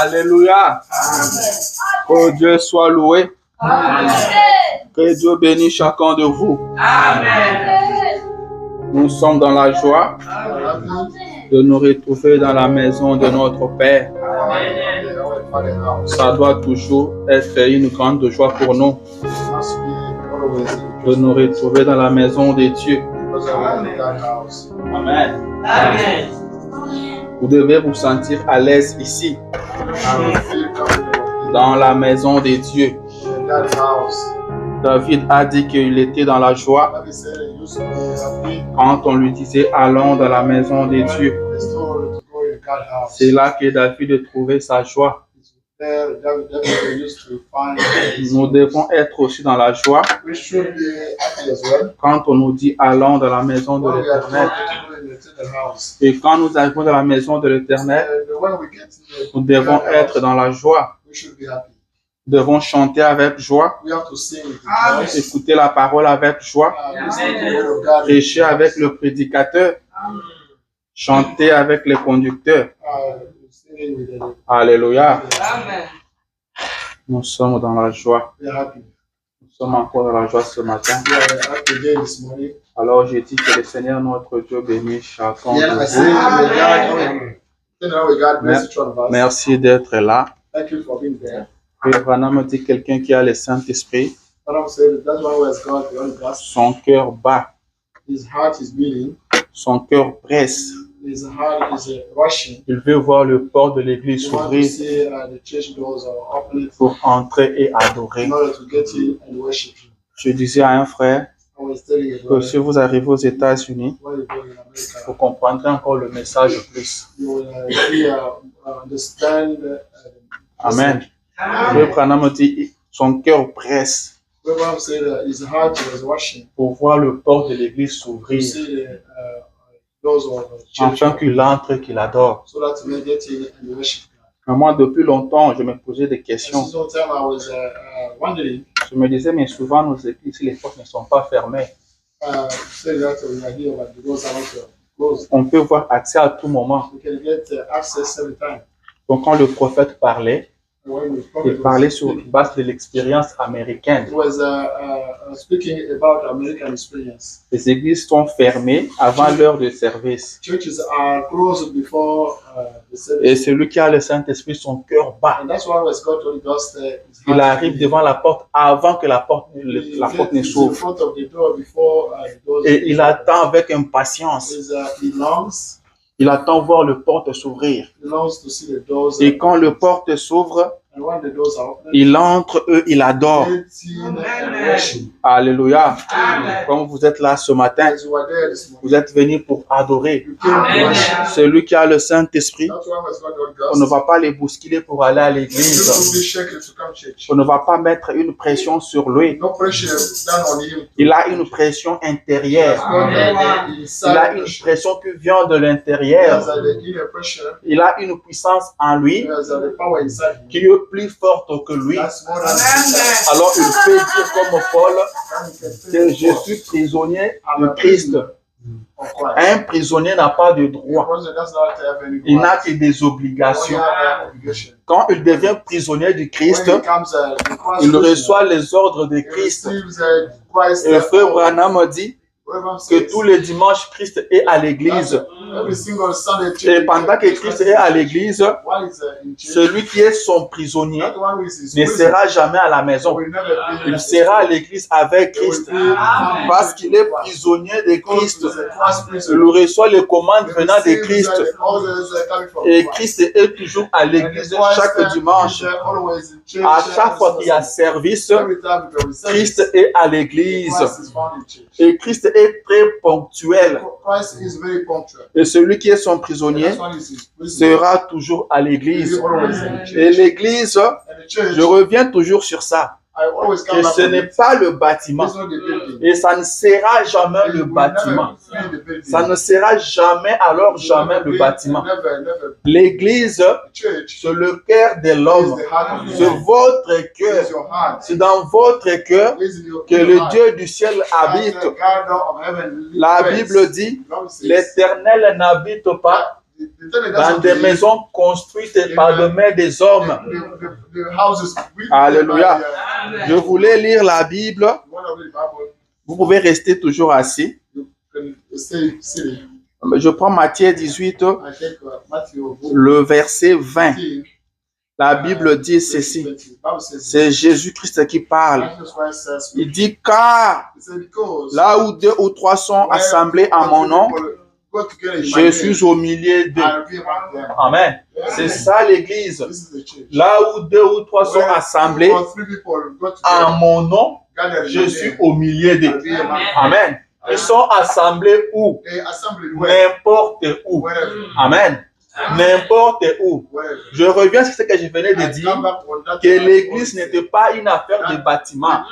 Alléluia. Que Dieu soit loué. Amen. Que Dieu bénisse chacun de vous. Amen. Nous sommes dans la joie de nous retrouver dans la maison de notre Père. Ça doit toujours être une grande joie pour nous de nous retrouver dans la maison de Dieu. Amen. Amen. Vous devez vous sentir à l'aise ici, dans la maison de Dieu. David a dit qu'il était dans la joie quand on lui disait allons dans la maison de Dieu. C'est là que David trouvait sa joie. Nous devons être aussi dans la joie quand on nous dit allons dans la maison de l'Éternel. Et quand nous arrivons dans la maison de l'Éternel, nous devons être dans la joie. Nous devons chanter avec joie, écouter la parole avec joie, prêcher avec le prédicateur, chanter avec les conducteurs. Alléluia. Nous sommes dans la joie. Nous sommes encore dans la joie ce matin. Alors je dis que le Seigneur notre Dieu bénisse chacun de vous. Merci d'être là. Et Branham me dit quelqu'un qui a le Saint-Esprit, son cœur bat, son cœur presse. Il veut voir le port de l'église s'ouvrir pour entrer et adorer. Je disais à un frère que si vous arrivez aux États-Unis, vous comprendrez encore le message plus. Amen. Le Branham me dit son cœur presse pour voir le port de l'église s'ouvrir. Afin qu'il entre et qu'il adore. Mais moi, depuis longtemps, je me posais des questions. Je me disais, mais souvent, nos églises, les portes ne sont pas fermées. On peut voir accès à tout moment. Donc, quand le prophète parlait, il parlait sur base de l'expérience américaine. Les églises sont fermées avant l'heure de service. Et celui qui a le Saint-Esprit, son cœur bat. Il arrive devant la porte avant que la porte ne s'ouvre. Et il attend avec impatience. Il attend voir le porte s'ouvrir. Et quand le porte s'ouvre, il entre, il adore. Alléluia. Comme vous êtes là ce matin, vous êtes venus pour adorer. Celui qui a le Saint-Esprit, on ne va pas les bousculer pour aller à l'église. On ne va pas mettre une pression sur lui. Il a une pression intérieure. Il a une pression qui vient de l'intérieur. Il a une puissance en lui qui est plus forte que lui. Alors il peut dire comme Paul que je suis prisonnier de Christ. Un prisonnier n'a pas de droit. Il n'a que des obligations. Quand il devient prisonnier du Christ, il reçoit les ordres de Christ. Et le frère Branham dit que tous les dimanches, Christ est à l'église. Et pendant que Christ est à l'église, celui qui est son prisonnier ne sera jamais à la maison. Il sera à l'église avec Christ. Parce qu'il est prisonnier de Christ. Il reçoit les commandes venant de Christ. Et Christ est toujours à l'église chaque dimanche. À chaque fois qu'il y a service, Christ est à l'église. Et Christ est très ponctuel. Et celui qui est son prisonnier sera toujours à l'église. Et l'église, je reviens toujours sur ça, que ce n'est pas le bâtiment. Et ça ne sera jamais le bâtiment. Ça ne sera jamais, alors jamais le bâtiment. L'église, c'est le cœur de l'homme. C'est votre cœur. C'est dans votre cœur que le Dieu du ciel habite. La Bible dit, l'Éternel n'habite pas dans des maisons construites par les mains des hommes. Alléluia. Je voulais lire la Bible. Vous pouvez rester toujours assis. Je prends Matthieu 18, le verset 20. La Bible dit ceci. C'est Jésus-Christ qui parle. Il dit, car là où 2 ou 3 sont assemblés en mon nom, je suis au milieu d'eux. Amen. C'est ça l'église. Là où 2 ou 3 sont assemblés en mon nom, je suis au milieu d'eux. Amen. Ils sont assemblés où? N'importe où. Amen. N'importe où. Je reviens sur ce que je venais de dire, que l'église n'était pas une affaire de bâtiment.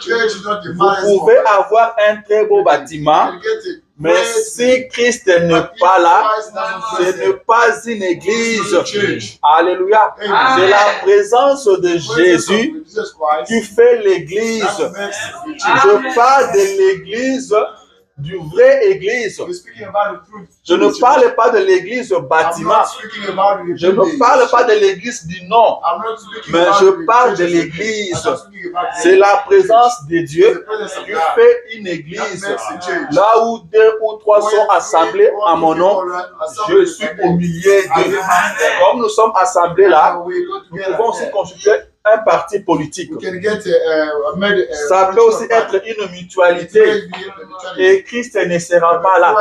Vous pouvez avoir un très beau bâtiment, mais si Christ n'est pas là, ce n'est pas une église. Alléluia. C'est la présence de Jésus qui fait l'église. Je parle de l'église, du vrai église. Je ne parle pas de l'église bâtiment. Je ne parle pas de l'église du nom. Mais je parle de l'église. C'est la présence de Dieu qui fait une église. Là où 2 ou 3 sont assemblés en mon nom, je suis au milieu d'eux. Comme nous sommes assemblés là, nous pouvons aussi constituer un parti politique. Ça peut aussi être une mutualité. Et Christ ne sera pas là.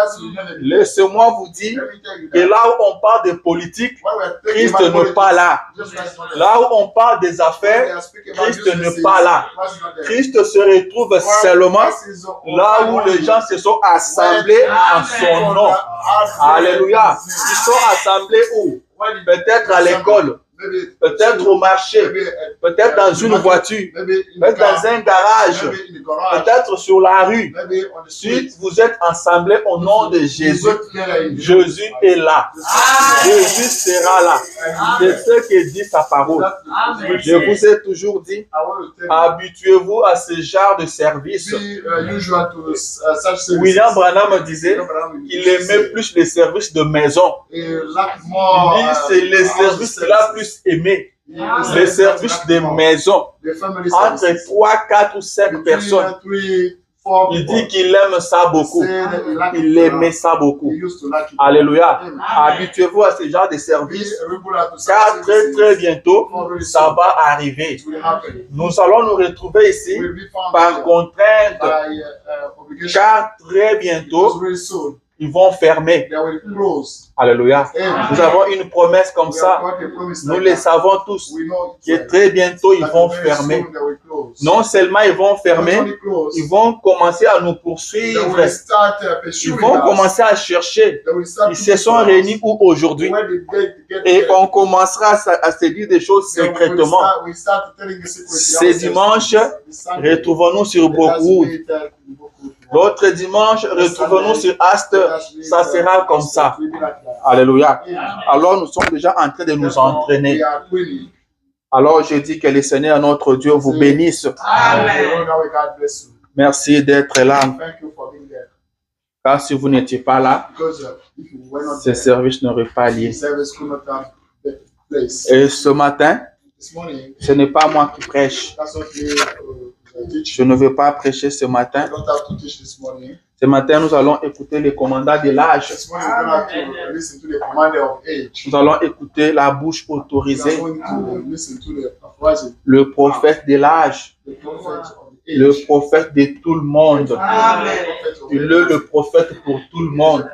Laissez-moi vous dire que là où on parle de politique, Christ n'est pas là. Là où on parle des affaires, Christ n'est pas là. Christ se retrouve seulement là où les gens se sont assemblés en son nom. Alléluia. Ils sont assemblés où? Peut-être à l'école. Peut-être au marché, peut-être dans une voiture, peut-être dans un garage, peut-être sur la rue. Si vous êtes assemblés au nom de Jésus, Jésus est là. Jésus sera là. C'est ce que dit sa parole. Je vous ai toujours dit, habituez-vous à ce genre de service. William Branham disait qu'il aimait plus les services de maison. Il dit c'est les services là plus aimé, les services de maison, entre 3, 4 ou 5 personnes. Il dit qu'il aime ça beaucoup. Il aimait ça beaucoup. Alléluia. Habituez-vous à ce genre de service, car très bientôt, ça va arriver. Nous allons nous retrouver ici par contrainte, car très bientôt, ils vont fermer. Alléluia. Nous avons une promesse comme ça. Nous le savons tous. Que très bientôt, ils vont fermer. Non seulement ils vont fermer, ils vont commencer à nous poursuivre. Ils vont commencer à chercher. Ils se sont réunis où aujourd'hui? Et on commencera à se dire des choses secrètement. Ce dimanche, retrouvons-nous sur Brookwood. L'autre dimanche, retrouvons-nous sur Ast, ça sera comme ça. Alléluia. Alors, nous sommes déjà en train de nous entraîner. Alors, je dis que le Seigneur, notre Dieu, vous bénisse. Merci d'être là. Car si vous n'étiez pas là, ce service n'aurait pas lieu. Et ce matin, ce n'est pas moi qui prêche. Je ne vais pas prêcher ce matin. Ce matin, nous allons écouter le commandant de l'âge. Nous allons écouter la bouche autorisée. Le prophète de l'âge. Le prophète de tout le monde. Il est le prophète pour tout le monde.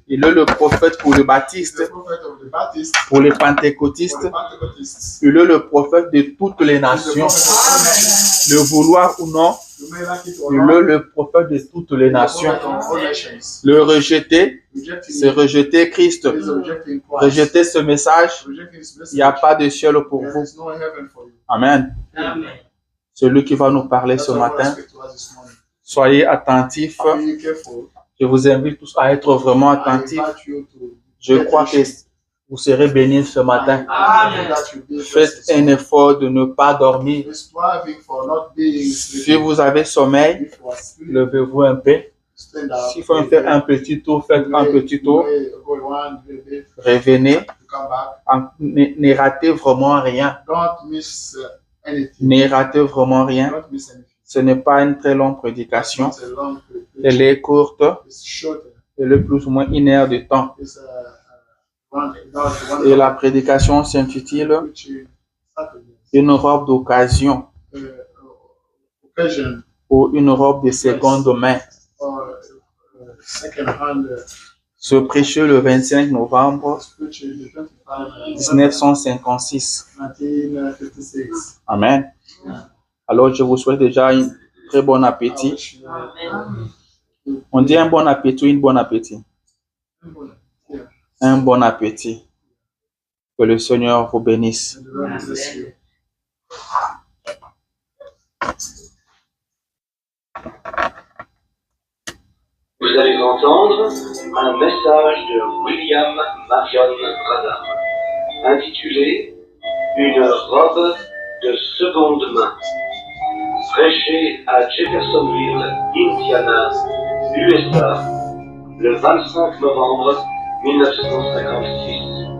Il est le prophète pour les baptistes, pour les pentecôtistes. Il est le prophète de toutes les nations. Le vouloir ou non, il est le prophète de toutes les nations. Le rejeter, c'est rejeter Christ. Rejeter ce message, il n'y a pas de ciel pour vous. Amen. Celui qui va nous parler ce matin, soyez attentifs. Je vous invite tous à être vraiment attentifs. Je crois que vous serez bénis ce matin. Faites un effort de ne pas dormir. Si vous avez sommeil, levez-vous un peu. S'il faut faire un petit tour, faites un petit tour. Revenez. Ne ratez vraiment rien. Ne ratez vraiment rien. Ce n'est pas une très longue prédication. Elle est courte. Elle est plus ou moins 1 heure de temps. Et la prédication s'intitule une robe d'occasion ou une robe de seconde main. Ce prêché le 25 novembre 1956. Amen. Alors je vous souhaite déjà un très bon appétit. On dit un bon appétit ou une bonne appétit? Un bon appétit. Que le Seigneur vous bénisse. Vous allez entendre un message de William Marion Branham intitulé Une robe de seconde main, prêché à Jeffersonville, Indiana, USA, le 25 novembre 1956.